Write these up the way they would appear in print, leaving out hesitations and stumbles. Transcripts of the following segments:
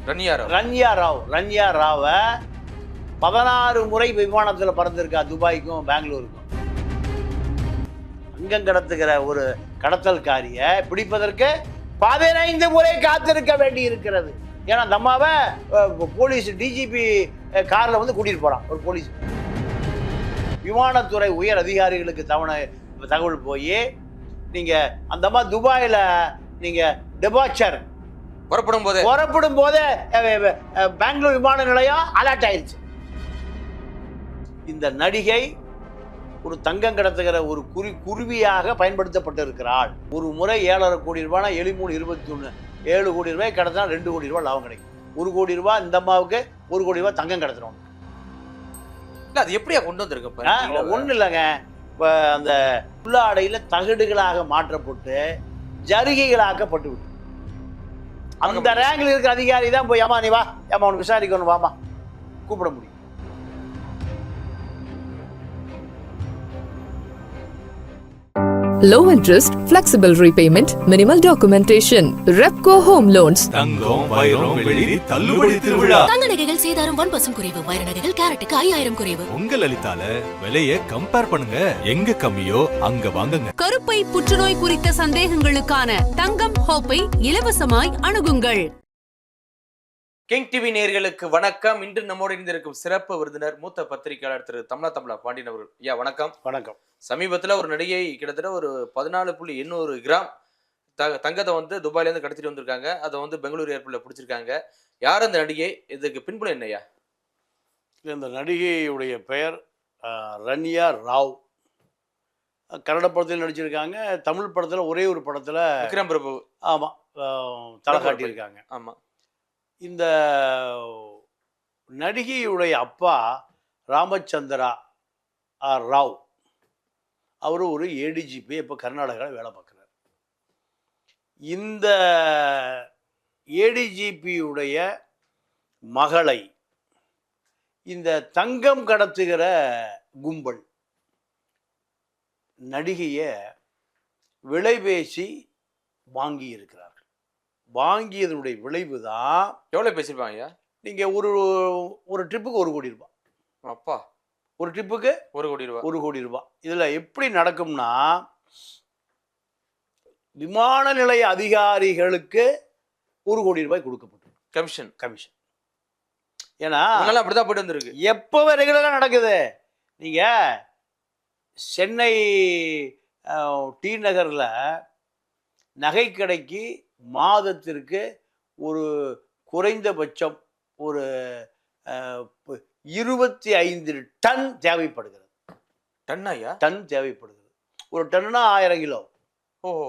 ரன்யா ராவை 16 முறை விமானத்தில் பறந்துருக்கா துபாய்க்கும் பெங்களூருக்கும். அங்கம் கடத்துகிற ஒரு கடத்தல்காரியை பிடிப்பதற்கு 15 முறை காத்திருக்க வேண்டி இருக்கிறது. ஏன்னா அந்த அம்மாவை போலீஸ் டிஜிபி காரில் வந்து கூட்டிட்டு போறான். ஒரு போலீஸ் விமானத்துறை உயர் அதிகாரிகளுக்கு தகவல் போய் நீங்க அந்த அம்மா துபாயில நீங்க டெபார்ச்சர் புறப்படும் போதே பெங்களூர் விமான நிலையம் அலர்ட் ஆயிடுச்சு. இந்த நடிகை ஒரு தங்கம் கடத்துகிற ஒரு குருவியாக பயன்படுத்தப்பட்டிருக்கிறாள். ஒரு முறை 7.5 கோடி ரூபாய்னா 7 கோடி ரூபாய் கடத்தினா 2 கோடி ரூபாய் லாபம் கிடைக்கும். 1 கோடி ரூபாய் இந்த அம்மாவுக்கு 1 கோடி ரூபாய் தங்கம் கடத்துறோம். அது எப்படியா கொண்டு வந்திருக்கு? ஒன்றும் இல்லைங்க. இப்போ அந்த உள்ளாடையில் தகடுகளாக மாற்றப்பட்டு ஜரிகைகளாக்கப்பட்டு விட்டு அந்த ரேங்கில் இருக்கிற அதிகாரி தான் போய் ஏமா நீ வா, ஏமா உனக்கு விசாரிக்கணும் வாமா கூப்பிட முடியும். Low interest, flexible repayment, minimal documentation. Repco Home Loans. தங்கம், வைரம், வெள்ளி தள்ளுபடி திருவிழா. தங்க நகைகள் சேதாரம் 1% குறைவு. வைர நகைகள் கேரட்டுக்கு 5000 குறைவு. உங்க லலிதால விலையை கம்பேர் பண்ணுங்க. எங்க கம்மியோ அங்க வாங்குங்க. கருப்பை புற்றுநோய் குறித்த சந்தேகங்களுக்கான தங்கம் ஹோப்பை இலவசமாய் அணுகுங்கள். கிங் டிவி நேயர்களுக்கு வணக்கம். இன்று நம்மோடு இருந்திருக்கும் சிறப்பு விருந்தினர் மூத்த பத்திரிகையாளர் திரு தமிழா பாண்டியன் அவர்கள். ஐயா வணக்கம். வணக்கம். சமீபத்தில் ஒரு நடிகை கிட்டத்தட்ட ஒரு 14.800 கிராம் தங்கத்தை வந்து துபாயிலேருந்து கடத்திட்டு வந்திருக்காங்க. அதை வந்து பெங்களூரு ஏர்போர்ட்ல பிடிச்சிருக்காங்க. யார் அந்த நடிகை? இதுக்கு பின்புலம் என்னையா? இந்த நடிகையுடைய பெயர் ரன்யா ராவ். கன்னட படத்தில் நடிச்சிருக்காங்க. தமிழ் படத்தில் ஒரே ஒரு படத்தில் விக்ரம் பிரபு ஆமாம் தலை காட்டியிருக்காங்க. ஆமாம். இந்த நடிகையுடைய அப்பா ராமச்சந்திரா ராவ், அவர் ஒரு ஏடிஜிபி இப்போ கர்நாடகாவில் வேலை பார்க்குறார். இந்த ஏடிஜிபியுடைய மகளை இந்த தங்கம் கடத்துகிற கும்பல் நடிகையை விலை பேசி வாங்கி இருக்கிறார்கள். வாங்கியதனுடைய விளைவு தான் எவ்வளோ பேசியிருப்பாங்க ஐயா? நீங்கள் ஒரு ட்ரிப்புக்கு 1 கோடி ரூபாய். அப்பா, ஒரு ட்ரிப்புக்கு 1 கோடி ரூபாய். 1 கோடி ரூபாய். இதில் எப்படி நடக்கும்னா, விமான நிலைய அதிகாரிகளுக்கு 1 கோடி ரூபாய் கொடுக்கப்படும் கமிஷன். ஏன்னா அப்படிதான் போயிட்டு வந்துருக்கு. எப்போ ரெகுலராக நடக்குது. நீங்கள் சென்னை டி நகரில் நகைக்கடைக்கு மாதத்திற்கு ஒரு குறைந்தபட்சம் ஒரு 25 டன் தேவைப்படுகிறது. டன் தேவைப்படுகிறது. ஒரு டன்னுனா 1000 கிலோ.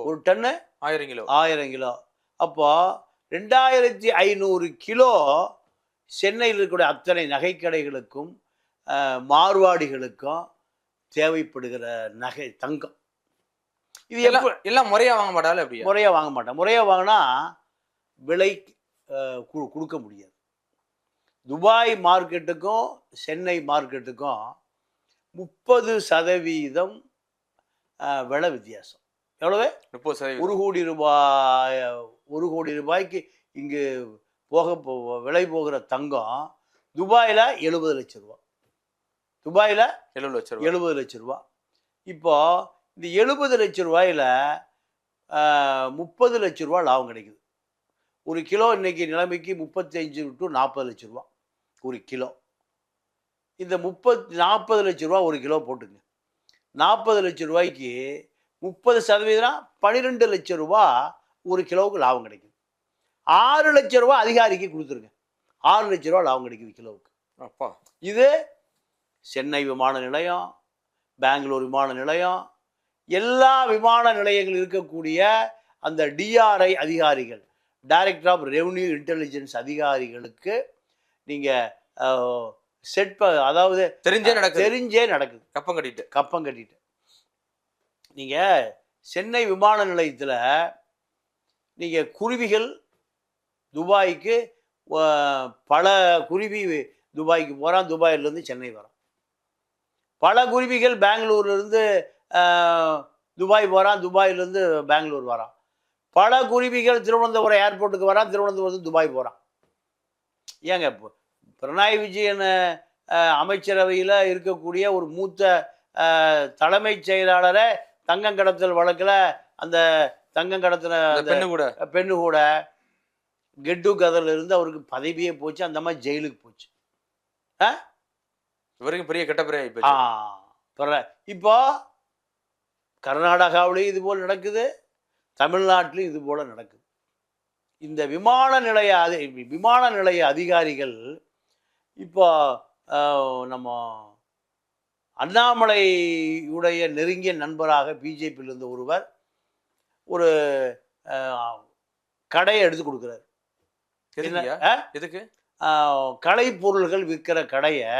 ஒரு டன்னு 1000 கிலோ. 1000 கிலோ. அப்போ 2500 கிலோ சென்னையில் இருக்கக்கூடிய அத்தனை நகைக்கடைகளுக்கும் மார்வாடிகளுக்கும் தேவைப்படுகிற நகை தங்கம். இது எல்லாம் முறையா வாங்க மாட்டாங்க. அப்படி முறையா வாங்க மாட்டாங்க. முறையா வாங்கினா விலை கொடுக்க முடியாது. துபாய் மார்க்கெட்டுக்கும் சென்னை மார்க்கெட்டுக்கும் 30% விலை வித்தியாசம். எவ்வளவு? 30%. 1 கோடி ரூபாய். 1 கோடி ரூபாய்க்கு இங்கு விலை போகிற தங்கம் துபாயில் 70 லட்சம் ரூபா. துபாயில் 70 லட்சம் ரூபா. இப்போ இந்த 70 லட்சம் ரூபாயில் 30 லட்சம் ரூபா லாபம் கிடைக்குது. ஒரு கிலோ இன்னைக்கு நிலைமைக்கு 35 to 40 லட்சம் ரூபா ஒரு கிலோ. இந்த 40 லட்சம் ரூபா ஒரு கிலோ போட்டுங்க. 40 லட்சம் ரூபாய்க்கு 30% 12 லட்சம் ரூபா ஒரு கிலோவுக்கு லாபம் கிடைக்குது. 6 லட்சம் ரூபா அதிகாரிக்கு கொடுத்துருங்க. 6 லட்சம் ரூபா லாபம் கிடைக்குது கிலோவுக்கு. அப்பா, இது சென்னை விமான நிலையம், பெங்களூர் விமான நிலையம், எல்லா விமான நிலையங்கள் இருக்கக்கூடிய அந்த டிஆர்ஐ அதிகாரிகள், டைரக்டர் ஆஃப் ரெவன்யூ இன்டெலிஜென்ஸ் அதிகாரிகளுக்கு நீங்கள் அதாவது தெரிஞ்சே நடக்குது. கப்பம் கட்டிட்டு நீங்கள் சென்னை விமான நிலையத்தில் நீங்கள் குருவிகள் துபாய்க்கு பல குருவி துபாய்க்கு போகிறான், துபாயிலேருந்து சென்னை வரான். பல குருவிகள் பெங்களூர்லேருந்து துபாய் போகிறான், துபாயிலேருந்து பெங்களூர் வரான். பல குருவிகள் திருவனந்தபுரம் ஏர்போர்ட்டுக்கு வரான், திருவனந்தபுரத்து துபாய் போகிறான். ஏங்க பினராயி விஜயன் அமைச்சரவையில் இருக்கக்கூடிய ஒரு மூத்த தலைமைச் செயலாளரை தங்கம் கடத்தல் வழக்கில் அந்த தங்கம் கடத்தின பெண்ணு கூட கெட்டு கதல இருந்து அவருக்கு பதவியே போச்சு, அந்த மாதிரி ஜெயிலுக்கு போச்சு. இவருக்கு பெரிய கெட்ட பிறகு இப்போ கர்நாடகாவிலையும் இது போல் நடக்குது, தமிழ்நாட்டிலையும் இது போல் நடக்குது. இந்த விமான நிலைய அதிகாரிகள் இப்போ நம்ம அண்ணாமலையுடைய நெருங்கிய நண்பராக பிஜேபியில் இருந்த ஒருவர் ஒரு கடையை எடுத்து கொடுக்குறாரு. எதுக்கு? கலை பொருள்கள் விற்கிற கடையை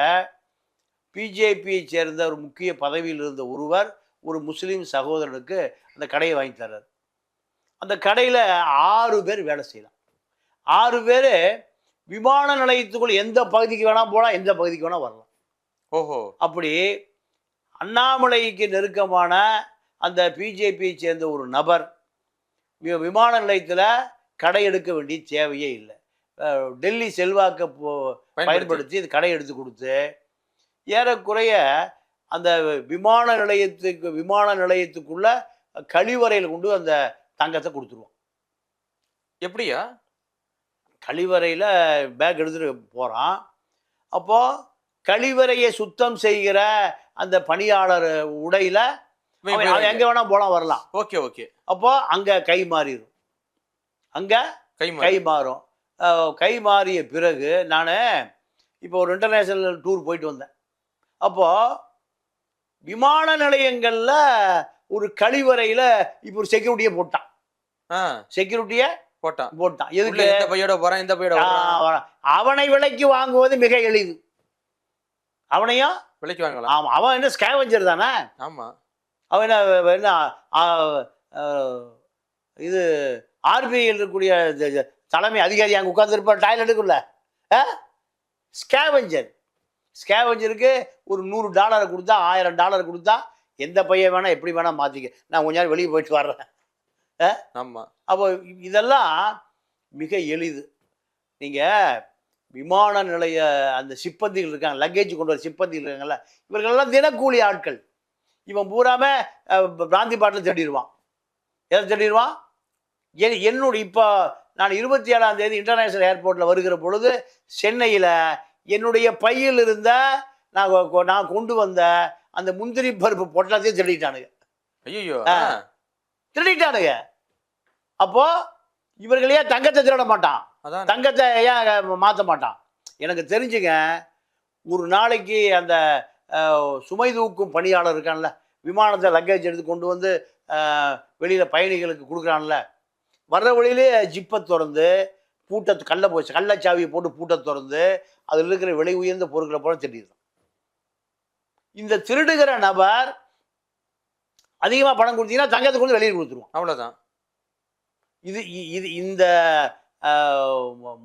பிஜேபியை சேர்ந்த ஒரு முக்கிய பதவியில் இருந்த ஒருவர் ஒரு முஸ்லீம் சகோதரனுக்கு அந்த கடையை வாங்கி தர்றாரு. அந்த கடையில் 6 பேர் வேலை செய்யலாம். 6 பேர் விமான நிலையத்துக்குள் எந்த பகுதிக்கு வேணால் போகலாம், எந்த பகுதிக்கு வேணால் வரலாம். ஓஹோ. அப்படி அண்ணாமலைக்கு நெருக்கமான அந்த பிஜேபியை சேர்ந்த ஒரு நபர் விமான நிலையத்தில் கடை எடுக்க வேண்டிய தேவையே இல்லை. டெல்லி செல்வாக்க பயன்படுத்தி இது கடை எடுத்து கொடுத்து ஏறக்குறைய அந்த விமான நிலையத்துக்குள்ள கழிவறையில் கொண்டு அந்த தங்கத்தை கொடுத்துருவோம். எப்படியா? கழிவறையில் பேக் எடுத்துகிட்டு போகிறான். அப்போது கழிவறையை சுத்தம் செய்கிற அந்த பணியாளர் உடையில் எங்கே வேணால் போகலாம் வரலாம். Okay okay. அப்போ அங்கே கை மாறிடும், அங்கே கை மாறும். கை மாறிய பிறகு நான் இப்போ ஒரு இன்டர்நேஷ்னல் டூர் போயிட்டு வந்தேன். அப்போது விமான நிலையங்களில் ஒரு கழிவறையில் இப்போ ஒரு செக்யூரிட்டியை போட்டான். செக்யூரிட்டியை போட்டான். எதுக்கு? இந்த பையோட போறான், இந்த பையோட அவனை விலைக்கு வாங்குவது மிக எளிது. அவனையும் விலைக்கு வாங்கலாம். ஆமாம், அவன் என்ன ஸ்கேவெஞ்சர் தானே. ஆமாம். அவன் என்ன இது ஆர்பிஐயில் இருக்கக்கூடிய தலைமை அதிகாரி அங்கே உட்காந்துருப்பார் டாய்லெட்டுக்குள்ள. ஸ்கேவெஞ்சருக்கு ஒரு $100 கொடுத்தா, $1000 கொடுத்தா எந்த பையன் வேணா எப்படி வேணா மாற்றிக்க, நான் கொஞ்ச நேரம் வெளியே போயிட்டு வர்றேன். ஆமாம். அப்போ இதெல்லாம் மிக எளிது. நீங்கள் விமான நிலைய அந்த சிப்பந்திகள் இருக்காங்க, லக்கேஜ் கொண்டு வர சிப்பந்திகள் இருக்காங்கல்ல, இவர்களெல்லாம் தினக்கூலி ஆட்கள். இவன் பூராம பிராந்தி பாட்டில் தேடிடுவான். எதை தேடிடுவான்? என்னுடைய இப்போ நான் 27ஆம் தேதி இன்டர்நேஷ்னல் ஏர்போர்ட்டில் வருகிற பொழுது சென்னையில் என்னுடைய பையில் இருந்த நான் கொண்டு வந்த அந்த முந்திரி பருப்பு பொட்டலத்தையும் திருடிட்டானுங்க. ஐயோ, திருடிட்டானுங்க. அப்போ இவர்களையே தங்கத்தை திருட மாட்டான், தங்கத்தை ஏன் மாற்ற மாட்டான்? எனக்கு தெரிஞ்சுங்க, ஒரு நாளைக்கு அந்த சுமை தூக்கும் பணியாளர் இருக்கான்ல, விமானத்தை லக்கேஜ் எடுத்து கொண்டு வந்து வெளியில் பயணிகளுக்கு கொடுக்குறான்ல, வர்ற வழியிலே ஜிப்பை திறந்து கள்ளச்சாவியை போட்டு பூட்டை திறந்து அதில் இருக்கிற விலை உயர்ந்த பொருட்களை போல திருடிடுறான். இந்த திருடுகிற நபர் அதிகமாக பணம் கொடுத்தீங்கன்னா தங்கத்தை கொண்டு வெளியே கொடுத்துருவான். அவ்வளோதான். இந்த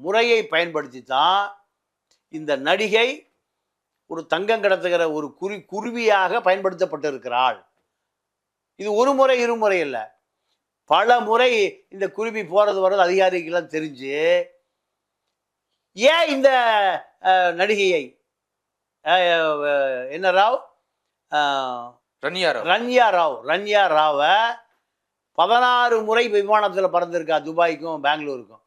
முறையை பயன்படுத்தி தான் இந்த நடிகை ஒரு தங்கம் கடத்துகிற ஒரு குருவியாக பயன்படுத்தப்பட்டிருக்கிறாள். இது ஒரு முறை இருமுறை இல்லை, பல முறை இந்த குருவி போகிறது வர்றது அதிகாரிகள்லாம் தெரிஞ்சு ஏன் இந்த நடிகையை என்ன ரன்யா ராவை 16 முறை விமானத்தில் பறந்துருக்கா, துபாய்க்கும் பெங்களூருக்கும்.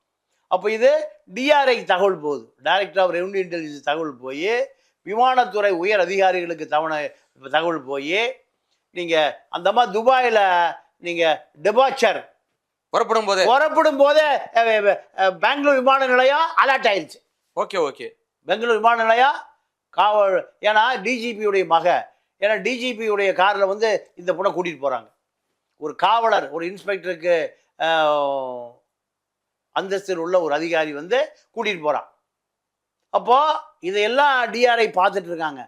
அப்போ இது டிஆர்ஐ தகவல் போகுது, டைரக்டர் ஆஃப் ரெவன்யூ இன்டெலிஜென்ஸ் தகவல் போய் விமானத்துறை உயர் அதிகாரிகளுக்கு தகவல் போய் நீங்கள் அந்த மாதிரி துபாயில் நீங்கள் டெபார்ச்சர் புறப்படும் போதே பெங்களூர் விமான நிலையம் அலர்ட் ஆயிடுச்சு. ஓகே. பெங்களூர் விமான நிலையம் காவல், ஏன்னா டிஜிபியுடைய ஏன்னா டிஜிபியுடைய காரில் வந்து இந்த பொண்ணை கூட்டிகிட்டு போகிறாங்க. ஒரு காவலர், ஒரு இன்ஸ்பெக்டருக்கு அந்தஸ்தில் உள்ள ஒரு அதிகாரி வந்து கூட்டிகிட்டு போகிறான். அப்போது இதையெல்லாம் டிஆர்ஐ பார்த்துட்டு இருக்காங்க.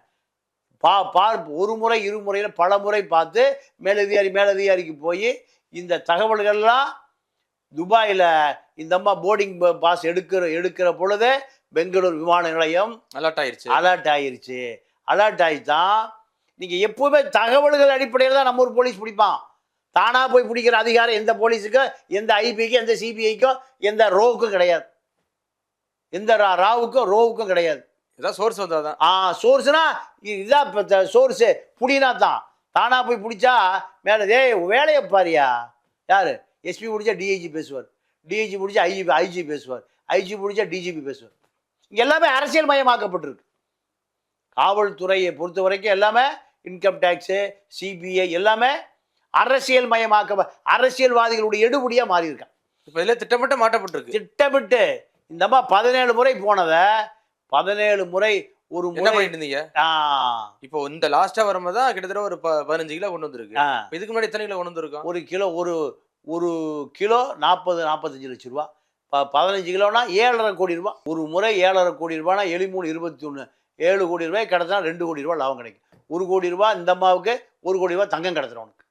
ஒரு முறை இருமுறையில் பல முறை பார்த்து மேலதிகாரிக்கு போய் இந்த தகவல்கள்லாம் துபாயில் இந்த அம்மா போர்டிங் பாஸ் எடுக்கிற பொழுது பெங்களூர் விமான நிலையம் அலர்ட் ஆயிருச்சு. அலர்ட் ஆகித்தான் நீங்கள் எப்போவுமே தகவல்கள் அடிப்படையில் தான் நம்ம ஒரு போலீஸ் பிடிப்பான். தானாக போய் பிடிக்கிற அதிகாரம் எந்த போலீஸுக்கும், எந்த ஐபிக்கும், எந்த சிபிஐக்கும், எந்த ரோவுக்கும் கிடையாது. எந்த ராவுக்கும் ரோவுக்கும் கிடையாது. ஏதாவது சோர்ஸ் வந்தாதான். சோர்ஸ்னா இதுதான் இப்போ சோர்ஸு. புடினா தான் தானா போய் பிடிச்சா மேலே வேலையை பாரியா. யார் எஸ்பி பிடிச்சா டிஐஜி பேசுவார், டிஐஜி பிடிச்சா ஐஜி பேசுவார், ஐஜி பிடிச்சா டிஜிபி பேசுவார். இங்கே எல்லாமே அரசியல் மயமாக்கப்பட்டிருக்கு. காவல்துறையை பொறுத்த வரைக்கும் எல்லாமே இன்கம் டேக்ஸு, சிபிஐ எல்லாமே அரசியல் அரசியல்வாதிகளுடைய எடுபடியாக மாறி இருக்கான். இப்போ இதில் திட்டமிட்டு மாற்றப்பட்டிருக்கு. திட்டமிட்டு இந்த மாதிரி 17 முறை போனதை 17 முறை ஒரு என்ன முறை பண்ணிட்டு இருந்தீங்க? இப்போ இந்த லாஸ்டா வரும்போது தான் கிட்டத்தட்ட ஒரு 15 கிலோ கொண்டு வந்திருக்கு. இதுக்கு முன்னாடி எத்தனை கிலோ கொண்டு வந்திருக்கோம்? ஒரு கிலோ 45 லட்சம் ரூபா. 15 கிலோனா 7.5 கோடி ரூபா. ஒரு முறை 7.5 கோடி ரூபானா 7 3 21 7 கோடி ரூபாய் கிடச்சா 2 கோடி ரூபா லாபம் கிடைக்கும். 1 கோடி ரூபா இந்த அம்மாவுக்கு 1 கோடி ரூபா தங்கம் கிடச்சிடும் உனக்கு.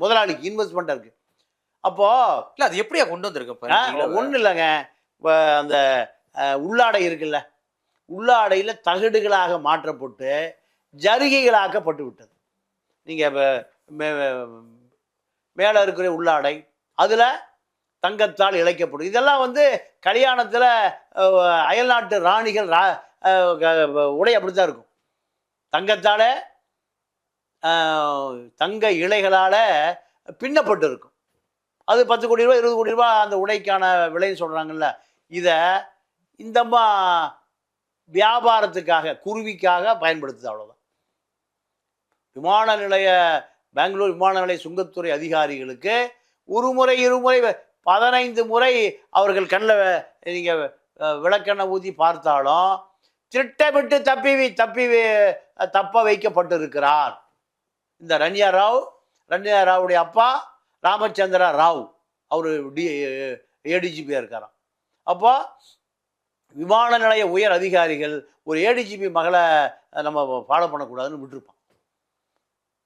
முதலாளிக்கு இன்வெஸ்ட்மெண்ட்டாக இருக்கு. அப்போ இல்லை அது எப்படியா கொண்டு வந்திருக்கு? ஒன்றும் இல்லைங்க. இப்போ அந்த உள்ளாடை இருக்குல்ல, உள்ளாடையில் தகடுகளாக மாற்றப்பட்டு ஜரிகைகளாக்கப்பட்டு விட்டது. நீங்கள் இப்போ மேலே இருக்கிற உள்ளாடை அதில் தங்கத்தால் இழைக்கப்படும். இதெல்லாம் கல்யாணத்தில் அயல்நாட்டு ராணிகள் உடை அப்படித்தான் இருக்கும். தங்கத்தால் தங்க இழைகளால் பின்னப்பட்டு இருக்கும். அது 10 கோடி ரூபா 20 கோடி ரூபா அந்த உடைக்கான விலைன்னு சொல்கிறாங்கல்ல. இதை இந்தம்மா வியாபாரத்துக்காக குருவிக்காக பயன்படுத்துது, அவ்வளோதான். பெங்களூர் விமான நிலைய சுங்கத்துறை அதிகாரிகளுக்கு ஒரு முறை 2 முறை 15 முறை அவர்கள் கண்ணில் நீங்கள் விளக்கெண்ணெய் ஊற்றி பார்த்தாலும் திட்டமிட்டு தப்ப வைக்கப்பட்டிருக்கிறார். இந்த ரன்யா ராவுடைய அப்பா ராமச்சந்திரா ராவ், அவர் ஏடிஜிபியாக இருக்காராம். அப்போ விமான நிலைய உயர் அதிகாரிகள் ஒரு ஏடிஜிபி மகளை நம்ம ஃபாலோ பண்ணக்கூடாதுன்னு விட்டுருப்பான்.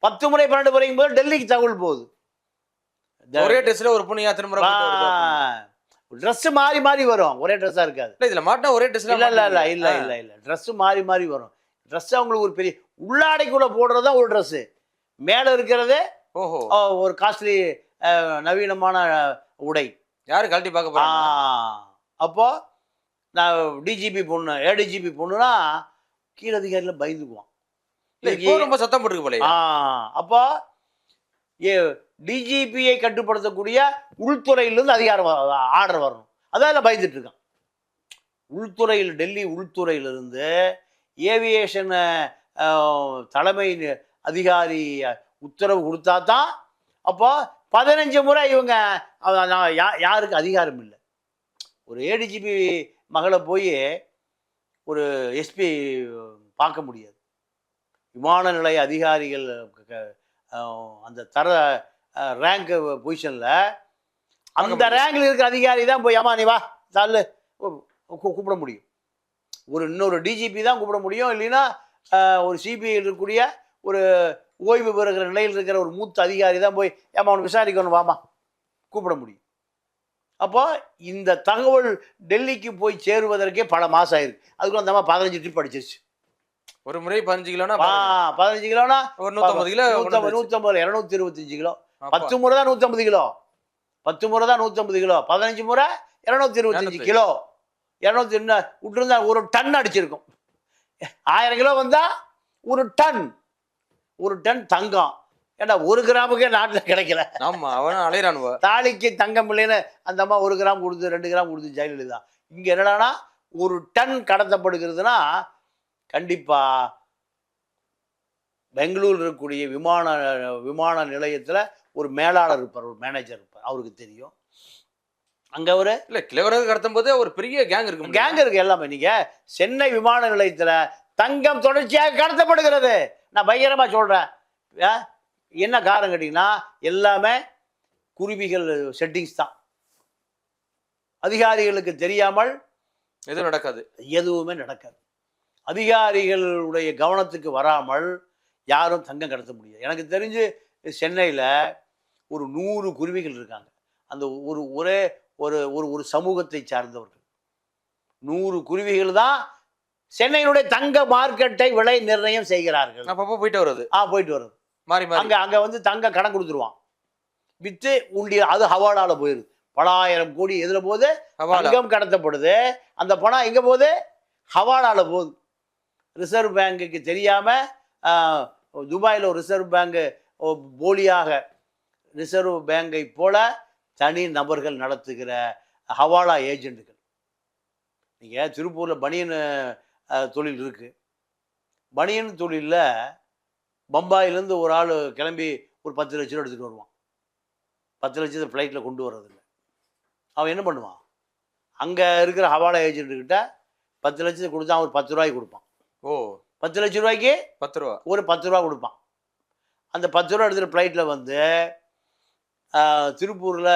10 முறை 12 முறையும் போது டெல்லிக்கு தகவல் போகுது. ஒரே ட்ரெஸ்ல ஒரு பொண்ணு திரும்ப ட்ரெஸ் மாறி மாறி வரும், ஒரே ட்ரெஸ்ஸாக இருக்காது. இதில் மாட்டினா ஒரே ட்ரெஸ் இல்லை ட்ரெஸ் மாறி மாறி வரும். ட்ரெஸ் அவங்களுக்கு ஒரு பெரிய உள்ளாடைக்குள்ளே போடுறது தான் ஒரு ட்ரெஸ்ஸு. மேலே இருக்கிறது ஒரு காஸ்ட்லி நவீனமான உடை. யாரு கழட்டி பார்க்க போறாங்க? அப்போ நான் டிஜிபி பொண்ணு ஏடிஜிபி பொண்ணுனா கீழ் அதிகாரியில் பயந்துக்குவான். ரொம்ப சத்தம் போட்டுருக்கு போல. அப்போ டிஜிபியை கட்டுப்படுத்தக்கூடிய உள்துறையிலிருந்து அதிகாரம் ஆர்டர் வரணும். அதான் பயந்துட்டு இருக்கான். உள்துறையில் டெல்லி உள்துறையிலிருந்து ஏவியேஷன் தலைமை அதிகாரி உத்தரவு கொடுத்தா தான். அப்போ 15 முறை இவங்க யாருக்கு அதிகாரம் இல்லை. ஒரு ஏடிஜிபி மகளை போய் ஒரு எஸ்பி பார்க்க முடியாது. விமான நிலைய அதிகாரிகள் அந்த ரேங்க் பொசிஷனில் அந்த ரேங்கில் இருக்கிற அதிகாரி தான் போய் அம்மா நீ வா தள்ளு கூப்பிட முடியும். இன்னொரு டிஜிபி தான் கூப்பிட முடியும். இல்லைன்னா ஒரு சிபிஐ இருக்கக்கூடிய ஒரு ஓய்வு பெறுகிற நிலையில் இருக்கிற ஒரு மூத்த அதிகாரி தான் போய் ஏமா அவனுக்கு விசாரிக்கணும் வாமா கூப்பிட முடியும். அப்போ இந்த தகவல் டெல்லிக்கு போய் சேருவதற்கே பல மாதம் ஆயிருக்கு. அதுக்குள்ள அந்த 15 ட்ரிப் அடிச்சிருச்சு. ஒரு முறை 15 கிலோனா 15 கிலோனா ஒரு 150 கிலோ 150 225 கிலோ. 10 முறை தான் 150 கிலோ. 10 முறை தான் 150 கிலோ. 15 முறை 225 கிலோ. 200 விட்டுருந்தா ஒரு டன் அடிச்சிருக்கும். 1000 கிலோ வந்தா ஒரு டன் தங்கம். ஏன்னா 1 கிராமுக்கே நாட்டில் கிடைக்கல. ஆமா அவன் அலையறானுவ. தாலிக்கு தங்கம் இல்லைன்னு அந்த அம்மா 1 கிராம் கொடுத்து 2 கிராம் கொடுத்து ஜெயலலிதா. இங்க என்னடானா ஒரு டன் கடத்தப்படுகிறதுனா கண்டிப்பா பெங்களூர் இருக்கக்கூடிய விமான நிலையத்தில் ஒரு மேலாளர் இருப்பார், ஒரு மேனேஜர் இருப்பார், அவருக்கு தெரியும். அங்கே ஒரு இல்லை கிளவராக கடத்தும் போது ஒரு பெரிய கேங் இருக்கு எல்லாமே. நீங்கள் சென்னை விமான நிலையத்தில் தங்கம் தொடர்ச்சியாக கடத்தப்படுகிறது. நான் பயங்கரமாக சொல்கிறேன். என்ன காரணம் கேட்டிங்கன்னா எல்லாமே குருவிகள் செட்டிங்ஸ் தான். அதிகாரிகளுக்கு தெரியாமல் எதுவுமே நடக்காது. அதிகாரிகளுடைய கவனத்துக்கு வராமல் யாரும் தங்கம் கடத்த முடியாது. எனக்கு தெரிஞ்சு சென்னையில் ஒரு 100 குருவிகள் இருக்காங்க. அந்த ஒரே ஒரு சமூகத்தை சார்ந்தவர்கள் 100 குருவிகள் தான் சென்னையினுடைய தங்க மார்க்கெட்டை விலை நிர்ணயம் செய்கிறார்கள். அப்பப்போ போயிட்டு வருது போயிட்டு வருது. அங்கே தங்க கடன் கொடுத்துருவான். விற்று உண்டிய அது ஹவாலால் போயிடுது. பல ஆயிரம் கோடி எதில் போகுது? ஹவாலா. தங்கம் கடத்தப்படுது. அந்த பணம் எங்கே போகுது? ஹவாலால போகுது. ரிசர்வ் பேங்குக்கு தெரியாமல் துபாயில் ஒரு ரிசர்வ் பேங்கு போலியாக ரிசர்வ் பேங்கை போல தனி நபர்கள் நடத்துகிற ஹவாலா ஏஜென்ட்டுகள். நீங்கள் திருப்பூரில் பனியன் தொழில் இருக்குது. பனியன் தொழிலில் பம்பாயிலேருந்து ஒரு ஆள் கிளம்பி ஒரு 10 லட்ச ரூபா எடுத்துகிட்டு வருவான். 10 லட்சத்தை ஃப்ளைட்டில் கொண்டு வர்றதில்ல. அவன் என்ன பண்ணுவான்? அங்கே இருக்கிற ஹவாலா ஏஜென்ட்டுக்கிட்ட 10 லட்சத்தை கொடுத்தா அவன் ஒரு 10 ரூபாய்க்கு கொடுப்பான். ஓ, 10 லட்ச ரூபாய்க்கு 10 ரூபா. ஒரு 10 ரூபா கொடுப்பான். அந்த 10 ரூபா எடுத்துகிற ஃப்ளைட்டில் வந்து திருப்பூரில்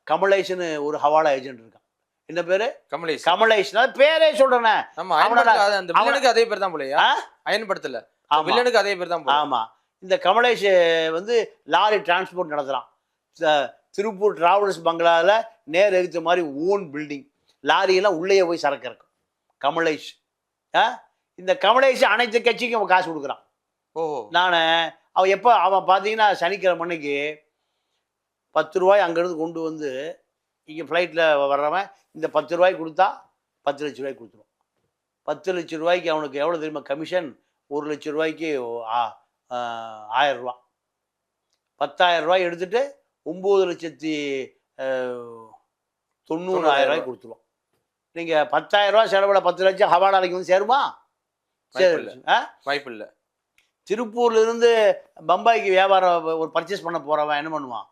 கமலேஷ்னு ஒரு ஹவாலா ஏஜென்ட் இருக்கான். என்ன பேர்? கமலேஷ். கமலேஷ். நான் பேரே சொல்கிறேனே. ஆமா, அந்த வில்லனுக்கு அதே பேர் தான் போலயா? அயன் படத்துல வில்லனுக்கு அதே பேர் தான் போல. ஆமாம். இந்த கமலேஷ் வந்து லாரி டிரான்ஸ்போர்ட் நடத்துகிறான். திருப்பூர் டிராவல்ஸ் பங்களாவில் நேர் எதிர்த்த மாதிரி ஓன் பில்டிங். லாரியெல்லாம் உள்ளேயே போய் சரக்கு இருக்கும் கமலேஷ். இந்த கமலேஷ் அனைத்து கட்சிக்கும் அவன் காசு கொடுக்குறான். ஓ, அவன் பார்த்தீங்கன்னா சனிக்கிழமை அன்னைக்கு 10 ரூபாய் அங்கேருந்து கொண்டு வந்து இங்கே ஃப்ளைட்டில் வர்றவன் இந்த 10 ரூபாய்க்கு கொடுத்தா 10 லட்ச ரூபாய்க்கு கொடுத்துருவான். 10 லட்ச ரூபாய்க்கு அவனுக்கு எவ்வளோ தெரியுமா கமிஷன்? 1 லட்ச ரூபாய்க்கு 1000 ரூபா. 10,000 ரூபாய் எடுத்துட்டு 9,90,000 ரூபாய்க்கு கொடுத்துருவோம். நீங்கள் 10,000 ரூபா செலவில் 10 லட்சம் ஹவாலாலைக்கு வந்து சேருமா? சரி, வாய்ப்பு இல்லை. திருப்பூர்லேருந்து பம்பாய்க்கு வியாபாரம் ஒரு பர்ச்சேஸ் பண்ண போகிறவன் என்ன பண்ணுவான்?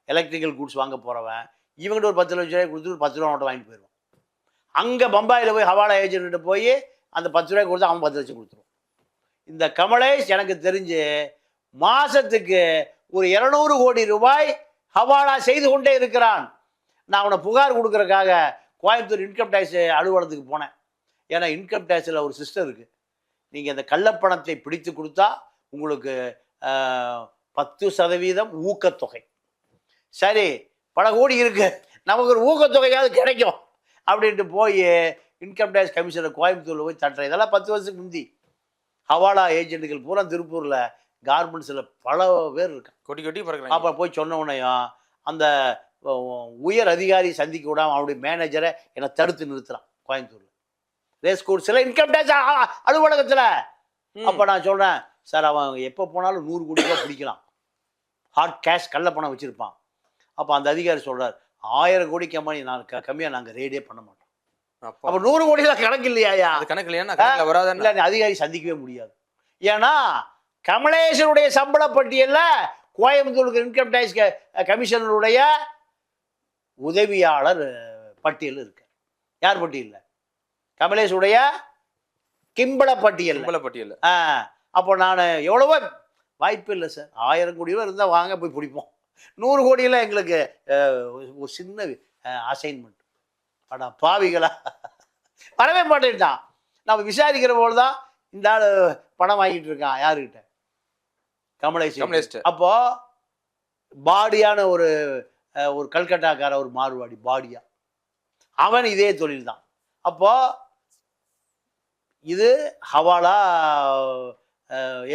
எலக்ட்ரிக்கல் கூட்ஸ் வாங்க போகிறவன் இவங்ககிட்ட ஒரு 10 லட்ச ரூபாய் கொடுத்து ஒரு 10 ரூபா நோட்டை வாங்கிட்டு போயிடுவான். அங்கே பம்பாயில் போய் ஹவாலா ஏஜென்ட்டு போய் அந்த 10 ரூபாய் கொடுத்து அவன் 10 லட்சம் கொடுத்துருவான். இந்த கமலேஷ் எனக்கு தெரிஞ்சு மாதத்துக்கு ஒரு 200 கோடி ரூபாய் ஹவாலா செய்து கொண்டே இருக்கிறான். நான் அவனை புகார் கொடுக்குறக்காக கோயம்புத்தூர் இன்கம் டேக்ஸ் அலுவலகத்துக்கு போனேன். ஏன்னா இன்கம் டேக்ஸில் ஒரு சிஸ்டம் இருக்குது. நீங்கள் அந்த கள்ளப்பணத்தை பிடித்து கொடுத்தா உங்களுக்கு 10% ஊக்கத்தொகை. சரி, பல கோடி இருக்கு, நமக்கு ஒரு ஊக்கத்தொகையாவது கிடைக்கும் அப்படின்ட்டு போய் இன்கம் டேக்ஸ் கமிஷனர் கோயம்புத்தூரில் போய் தட்டுறேன். இதெல்லாம் 10 வருஷத்துக்கு முந்தி. ஹவாலா ஏஜென்ட்டுகள் பூரா திருப்பூரில் கார்மெண்ட்ஸில் பல பேர் இருக்கான். கொட்டி கொட்டி பறக்குறாங்க. அப்போ போய் சொன்ன உடனேயும் அந்த உயர் அதிகாரி சந்திக்க விடாமல் அவனுடைய மேனேஜரை என்னை தடுத்து நிறுத்துறான் கோயம்புத்தூரில் ரேஸ் கோர்ஸில் இன்கம் டேக்ஸ் அலுவலகத்தில். அப்போ நான் சொல்கிறேன், சார் அவன் எப்போ போனாலும் 100 கோடி ரூபா பிடிக்கலாம், ஹாட் கேஷ் கள்ள பணம் வச்சுருப்பான். அப்போ அந்த அதிகாரி சொல்கிறார், 1000 கோடி கம்பெனி கம்மியாக நாங்கள் ரேடே பண்ண மாட்டோம். அப்போ 100 கோடிலாம் கணக்கு இல்லையா? கணக்கு இல்லையா? வராதான் இல்லை, அதிகாரி சந்திக்கவே முடியாது. ஏன்னா கமலேஷனுடைய சம்பள பட்டியலில் கோயம்புத்தூருக்கு இன்கம் டேக்ஸ் கமிஷனருடைய உதவியாளர் பட்டியல் இருக்கு. யார் பட்டியலில்? கமலேஷுடைய கிம்பள பட்டியல். அப்போ நான் எவ்வளவோ வாய்ப்பு இல்லை சார், 1000 கோடி ரூபா இருந்தால் வாங்க போய் பிடிப்போம். 100 கோடியெல்லாம் எங்களுக்கு ஒரு சின்ன அசைன்மெண்ட். அடா பாவிகளா, வரவே மாட்டேன்ட்டான். நம்ம விசாரிக்கிற போது தான் இந்த ஆள் பணம் வாங்கிட்டு இருக்கான். யாருக்கிட்ட? கமலேஷ். அப்போ பாடியான ஒரு கல்கட்டாக்கார ஒரு மார்வாடி பாடியா, அவன் இதே தொழில் தான். அப்போ இது ஹவாலா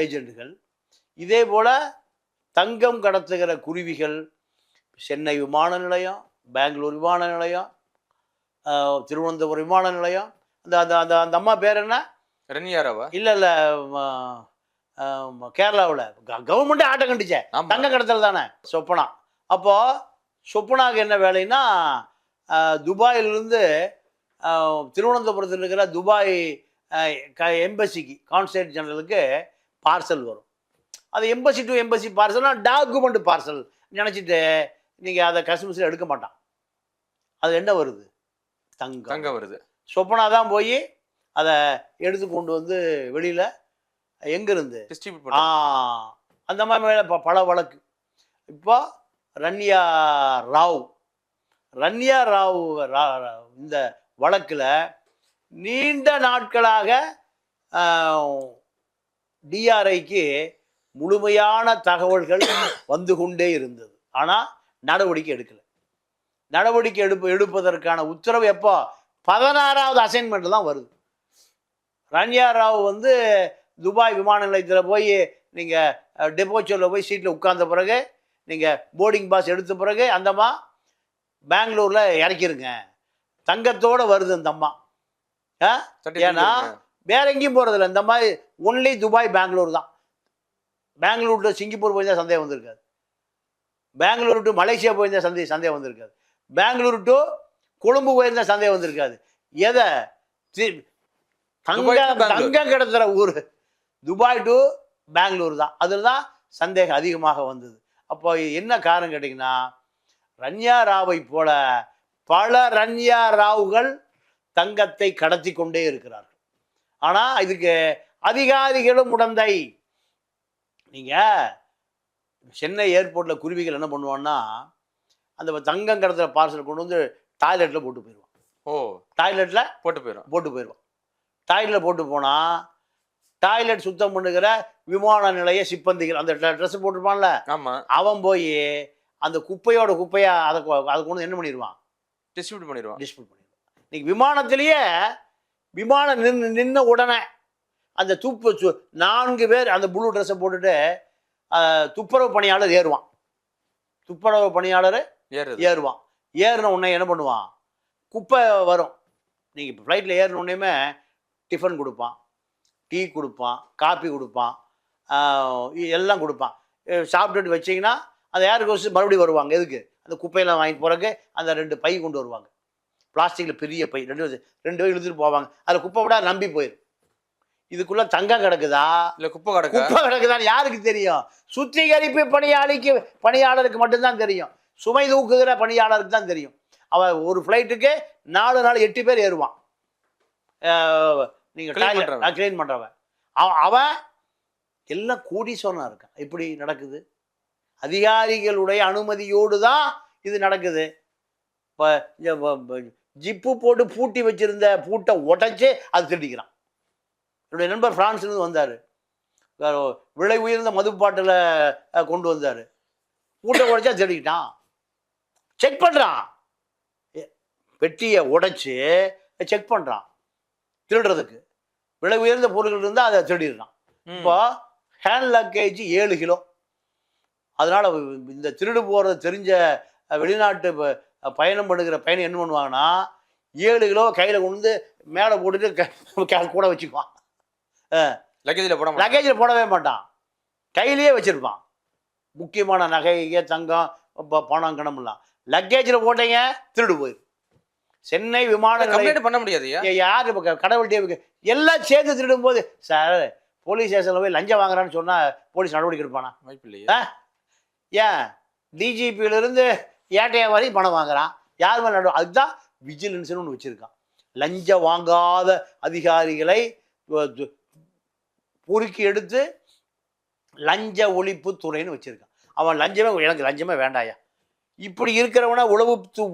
ஏஜென்ட்டுகள். இதே போல் தங்கம் கடத்துகிற குருவிகள் சென்னை விமான நிலையம், பெங்களூர் விமான நிலையம், திருவனந்தபுரம் விமான நிலையம். அந்த அந்த அந்த அம்மா பேர் என்ன? ரன்யாராவா? இல்லை, கேரளாவில் கவர்மெண்ட்டே ஆட்டம் கண்டுச்சே தங்க கடத்தல் தானே, சொப்பனா. அப்போது சொப்பனாவுக்கு என்ன வேலைன்னா, துபாயிலிருந்து திருவனந்தபுரத்தில் இருக்கிற துபாய் எம்பசிக்கு, கான்சுலேட் ஜெனரலுக்கு பார்சல் வரும். அது எம்பசி டு எம்பசி பார்சல்னால் டாக்குமெண்ட் பார்சல் நினச்சிட்டு நீங்கள் அதை கஸ்டமர்ஸில் எடுக்க மாட்டான். அது என்ன வருது? தங்கம் வருது. சொப்பனா தான் போய் அதை எடுத்து கொண்டு வந்து வெளியில் எங்கேருந்து அந்த மாதிரி மேலே பல வழக்கு. இப்போ ரன்யா ராவ் இந்த வழக்கில் நீண்ட நாட்களாக டிஆர்ஐக்கு முழுமையான தகவல்கள் வந்து கொண்டே இருந்தது. ஆனால் நடவடிக்கை எடுக்கலை. நடவடிக்கை எடுப்பதற்கான உத்தரவு எப்போ? 16வது அசைன்மெண்ட் தான் வருது. ரன்யா ராவ் வந்து துபாய் விமான நிலையத்தில் போய் நீங்கள் டெபோச்சரில் போய் சீட்டில் உட்கார்ந்த பிறகு, நீங்கள் போர்டிங் பாஸ் எடுத்த பிறகு, அந்தம்மா பெங்களூரில் இறக்கிருங்க, தங்கத்தோடு வருது அந்த அம்மா. ஏன்னா வேற எங்கேயும் போகிறதில்ல, இந்த மாதிரி ஒன்லி துபாய் பெங்களூர் தான். பெங்களூர் டு சிங்கப்பூர் போயிருந்தால் சந்தேகம் வந்திருக்காது, பெங்களூர் டு மலேசியா போயிருந்தால் சந்தேகம் வந்திருக்காது, பெங்களூர் டு கொழும்பு போயிருந்தால் சந்தேகம் வந்திருக்காது. எதை தங்கம் கிடத்துற ஊர் துபாய் டு பெங்களூர் தான். அதில் தான் சந்தேகம் அதிகமாக வந்தது. அப்போ என்ன காரணம் கேட்டிங்கன்னா, ரன்யா ராவை போல பல ரன்யா ராவுகள் தங்கத்தை கடத்தி கொண்டே இருக்கிறார்கள். ஆனால் இதுக்கு அதிகாரிகளும் உடந்தை. நீங்கள் சென்னை ஏர்போர்ட்டில் குருவிகள் என்ன பண்ணுவான்னா, அந்த தங்கம் கடத்துகிற பார்சல் கொண்டு வந்து டாய்லெட்டில் போட்டு போயிடுவான். டாய்லெட்டில் போட்டு போயிடுவான். டாய்லெட்டில் போட்டு போனால் டாய்லெட் சுத்தம் பண்ணுகிற விமான நிலைய சிப்பந்திகள் அந்த ட்ரெஸ் போட்டுருப்பான்ல, அவன் போய் அந்த குப்பையா அதை கொண்டு என்ன பண்ணிடுவான், டிஸ்ட்ரிபியூட் பண்ணிடுவான். இன்னைக்கு விமானத்திலேயே விமானம் நின்ன உடனே அந்த 4 பேர் அந்த ப்ளூ ட்ரெஸ்ஸை போட்டுட்டு துப்புரவு பணியாளர் ஏறுவான். துப்புரவு பணியாளர் ஏறுவான். ஏறின உடனே என்ன பண்ணுவான், குப்பை வரும். நீங்கள் இப்போ ஃப்ளைட்டில் ஏறின உடனேயுமே டிஃபன் கொடுப்பான், டீ கொடுப்பான், காப்பி கொடுப்பான், எல்லாம் கொடுப்பான். சாப்பிட்டுட்டு வச்சிங்கன்னா அந்த ஏர் ஹோஸ்டஸ் மறுபடியும் வருவாங்க. எதுக்கு, அந்த குப்பையெல்லாம் வாங்கிட்டு போகிறக்கு அந்த 2 பை கொண்டு வருவாங்க. பிளாஸ்டிக்கில் பெரிய பை 2 பை இழுத்துட்டு போவாங்க. அதில் குப்பை விட நம்பி போயிடும். இதுக்குள்ளே தங்கம் கிடக்குதா இல்லை குப்பை கிடக்குதான்னு யாருக்கு தெரியும்? சுத்திகரிப்பு பணியாளருக்கு மட்டும்தான் தெரியும். சுமை தூக்குகிற பணியாளருக்கு தான் தெரியும். அவன் ஒரு ஃப்ளைட்டுக்கு 4 நாள் 8 பேர் ஏறுவான். நீங்கள் க்ளீன் பண்ணுறவன் அவன் எல்லாம் கோடீஸ்வரனாக இருக்கான். இப்படி நடக்குது. அதிகாரிகளுடைய அனுமதியோடு தான் இது நடக்குது. இப்போ ஜிப்பு போட்டு பூட்டி வச்சிருந்த பூட்டை உடைச்சு அது திருடிக்கிறான். என்னுடைய நண்பர் பிரான்ஸ்லேருந்து வந்தார், விலை உயர்ந்த மதுப்பாட்டில் கொண்டு வந்தார். பூட்டை உடைச்சா திருடிக்கிட்டான். செக் பண்ணுறான், பெட்டியை உடைச்சு செக் பண்ணுறான் திருடுறதுக்கு. விலை உயர்ந்த பொருட்கள் இருந்தால் அதை திருடிடுறான். இப்போ ஹேண்ட் லக்கேஜ் 7 கிலோ. அதனால் இந்த திருடு போகிறது தெரிஞ்ச வெளிநாட்டு பயணம் பண்ணுகிற பயணம் என்ன பண்ணுவாங்கன்னா, 7 கிலோ கையில் கொண்டு வந்து மேலே போட்டுட்டு கூட வச்சுக்குவான். லக்கேஜில் போடவே மாட்டான், கையிலேயே வச்சுருப்பான். முக்கியமான நகைங்க, தங்கம், பணம், கணமெல்லாம் லக்கேஜில் போட்டீங்க திருடு போயிடும். சென்னை விமான நிலையம் பண்ண முடியாது. யார் இப்போ கடவுள்கிட்டே எல்லாம் சேர்ந்து திருடும் போது சார் போலீஸ் ஸ்டேஷனில் போய் லஞ்சம் வாங்குறான்னு சொன்னால் போலீஸ் நடவடிக்கை எடுப்பானா? வாய்ப்பு இல்லையா? ஏன் டிஜிபியிலிருந்து ஏட்டையா வரை பணம் வாங்குறான், யார் மேலே அதுதான் விஜிலன்ஸ்னு ஒன்று வச்சுருக்கான். லஞ்சம் வாங்காத அதிகாரிகளை பொறுக்கி எடுத்து லஞ்ச ஒழிப்பு துறைன்னு வச்சுருக்கான். அவன் எனக்கு லஞ்சமே வேண்டாயா. இப்படி இருக்கிறவன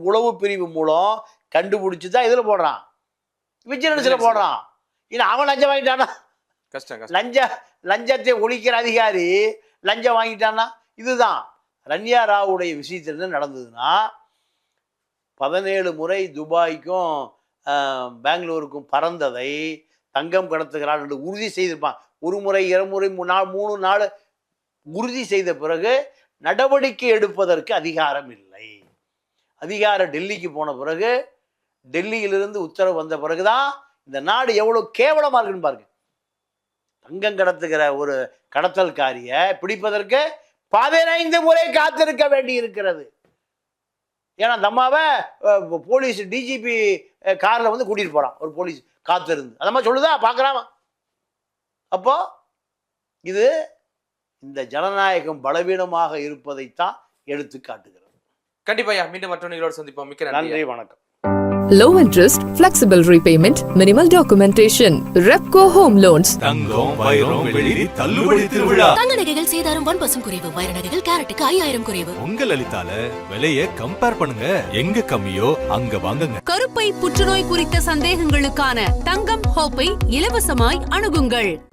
உளவு பிரிவு மூலம் கண்டுபிடிச்சி தான் இதில் போடுறான், விஜிலன்ஸில் போடுறான். இன்னும் அவன் லஞ்சம் வாங்கிட்டானா கஷ்டம். லஞ்சத்தை ஒழிக்கிற அதிகாரி லஞ்சம் வாங்கிட்டான்னா இதுதான். ரன்யா ராவுடைய விஷயத்தில் என்ன நடந்ததுன்னா, 17 முறை துபாய்க்கும் பெங்களூருக்கும் பறந்ததை தங்கம் கடத்துகிறான் என்று உறுதி செய்திருப்பான். 1 முறை 2 முறை 3 நாள் உறுதி செய்த பிறகு நடவடிக்கை எடுப்பதற்கு அதிகாரம் இல்லை. அதிகாரம் டெல்லிக்கு போன பிறகு, டெல்லியிலிருந்து உத்தரவு வந்த பிறகுதான் இந்த நாடு எவ்வளோ கேவலமாக இருக்குன்னு பாருங்க. தங்கம் கடத்துகிற ஒரு கடத்தல்காரியை பிடிப்பதற்கு 15 முறை காத்திருக்க வேண்டி இருக்கிறது. ஏன்னா அந்த அம்மாவை போலீஸ் டிஜிபி காரில் வந்து கூட்டிகிட்டு போகிறான், ஒரு போலீஸ் காத்திருந்து. அந்த மாதிரி சொல்லுதா பார்க்குறான். அப்போ இது இந்த ஜனநாயகம் பலவீனமாக இருப்பதைத்தான் எடுத்து காட்டுகிறது. கண்டிப்பா மீண்டும் மற்றொரு நிகழ்வோடு சந்திப்போம். மிக்க நன்றி, வணக்கம். Low interest, flexible repayment, minimal documentation. Repco Home Loans. தங்கம், வைரம், வெள்ளி தள்ளுபடி திருவிழா. தங்க நகைகள் சேதாரம் 1% குறைவு, வைர நகைகள் கேரட்டுக்கு 5000 குறைவு. உங்க லலிதால விலையை கம்பேர் பண்ணுங்க, எங்க கம்மியோ அங்க வாங்குங்க. கருப்பை புற்றுநோய் குறித்த சந்தேகங்களுக்கான தங்கம் ஹோப்பை இலவசமாய் அணுகுங்கள்.